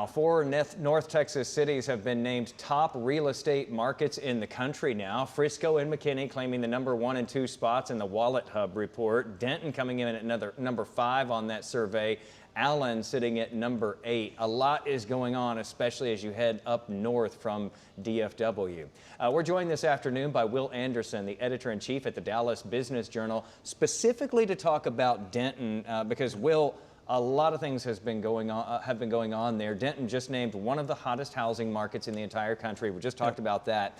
Four North Texas cities have been named top real estate markets in the country now. Frisco and McKinney claiming the #1 and 2 spots in the WalletHub report. Denton coming in at another #5 on that survey. Allen sitting at #8. A lot is going on, especially as you head up north from DFW. We're joined this afternoon by Will Anderson, the editor-in-chief at the Dallas Business Journal, specifically to talk about Denton, because Will, a lot of things have been going on there. Denton just named one of the hottest housing markets in the entire country. We just talked about that.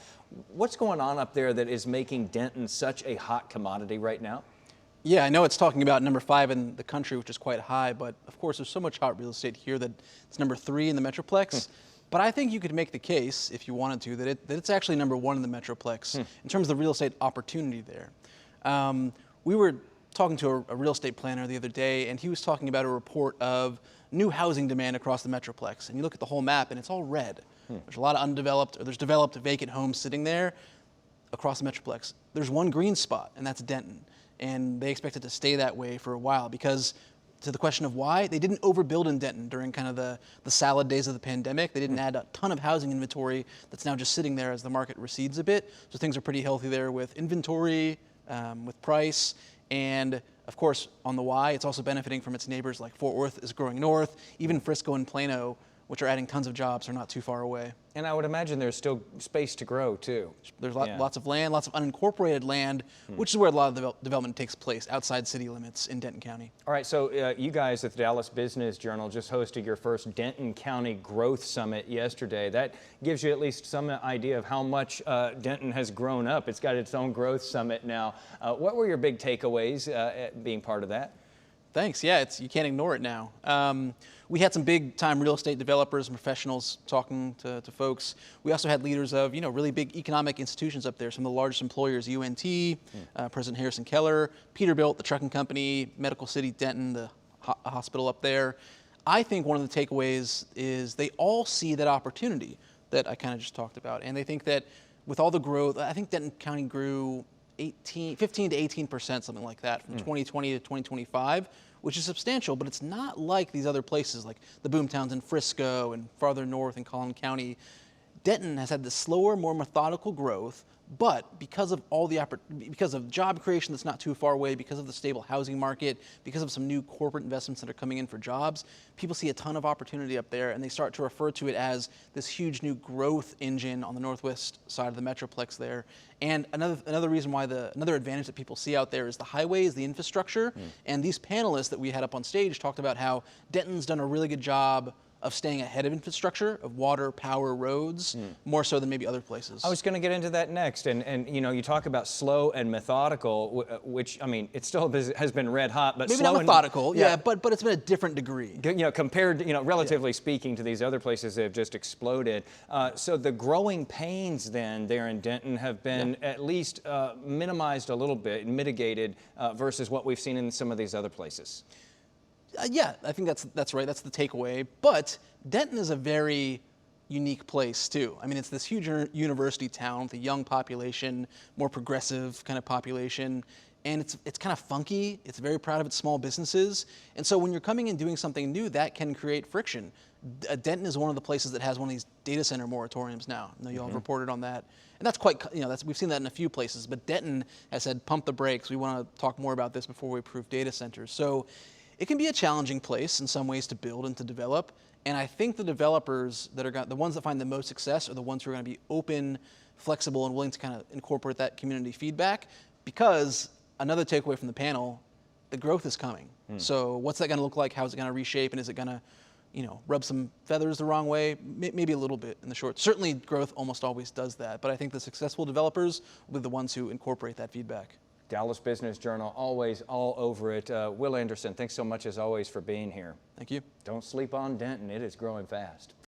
What's going on up there that is making Denton such a hot commodity right now? Yeah, I know it's talking about #5 in the country, which is quite high, but of course there's so much hot real estate here that it's #3 in the Metroplex. But I think you could make the case, if you wanted to, that it's actually #1 in the Metroplex in terms of the real estate opportunity there. We were talking to a real estate planner the other day, and he was talking about a report of new housing demand across the Metroplex. And you look at the whole map, and it's all red. There's a lot of undeveloped, or there's developed vacant homes sitting there across the Metroplex. There's one green spot, and that's Denton. And they expect it to stay that way for a while because, to the question of why, they didn't overbuild in Denton during kind of the salad days of the pandemic. They didn't add a ton of housing inventory that's now just sitting there as the market recedes a bit. So things are pretty healthy there with inventory, with price. And of course, on the why, it's also benefiting from its neighbors like Fort Worth is growing north. Even Frisco and Plano, which are adding tons of jobs, are not too far away. And I would imagine there's still space to grow too. There's lots of land, lots of unincorporated land, which is where a lot of the development takes place outside city limits in Denton County. All right, so you guys at the Dallas Business Journal just hosted your first Denton County Growth Summit yesterday. That gives you at least some idea of how much Denton has grown up. It's got its own growth summit now. What were your big takeaways at being part of that? Thanks. Yeah, you can't ignore it now. We had some big-time real estate developers and professionals talking to folks. We also had leaders of, really big economic institutions up there. Some of the largest employers: UNT, President Harrison Keller, Peterbilt, the trucking company, Medical City Denton, the hospital up there. I think one of the takeaways is they all see that opportunity that I kind of just talked about, and they think that with all the growth, I think Denton County grew 15 to 18%, something like that, from 2020 to 2025, which is substantial, but it's not like these other places like the boomtowns in Frisco and farther north in Collin County. Denton has had this slower, more methodical growth, but because of job creation that's not too far away, because of the stable housing market, because of some new corporate investments that are coming in for jobs, people see a ton of opportunity up there, and they start to refer to it as this huge new growth engine on the northwest side of the Metroplex there. And another reason why another advantage that people see out there is the highways, the infrastructure, and these panelists that we had up on stage talked about how Denton's done a really good job of staying ahead of infrastructure, of water, power, roads, more so than maybe other places. I was going to get into that next, and you talk about slow and methodical, which, I mean, it still has been red hot, but maybe slow not methodical, but it's been a different degree. Compared, relatively speaking to these other places that have just exploded. So the growing pains then there in Denton have been at least minimized a little bit, mitigated versus what we've seen in some of these other places. Yeah, I think that's right. That's the takeaway. But Denton is a very unique place too. I mean, it's this huge university town with a young population, more progressive kind of population, and it's kind of funky. It's very proud of its small businesses, and so when you're coming in doing something new, that can create friction. Denton is one of the places that has one of these data center moratoriums now. I know you all have reported on that, and that's quite, we've seen that in a few places. But Denton has said, pump the brakes. We want to talk more about this before we approve data centers. So it can be a challenging place in some ways to build and to develop, and I think the developers that are the ones that find the most success are the ones who are going to be open, flexible, and willing to kind of incorporate that community feedback, because another takeaway from the panel, the growth is coming. So what's that going to look like? How is it going to reshape? And is it going to, rub some feathers the wrong way? Maybe a little bit in the short. Certainly growth almost always does that, but I think the successful developers will be the ones who incorporate that feedback. Dallas Business Journal, always all over it. Will Anderson, thanks so much as always for being here. Thank you. Don't sleep on Denton, it is growing fast.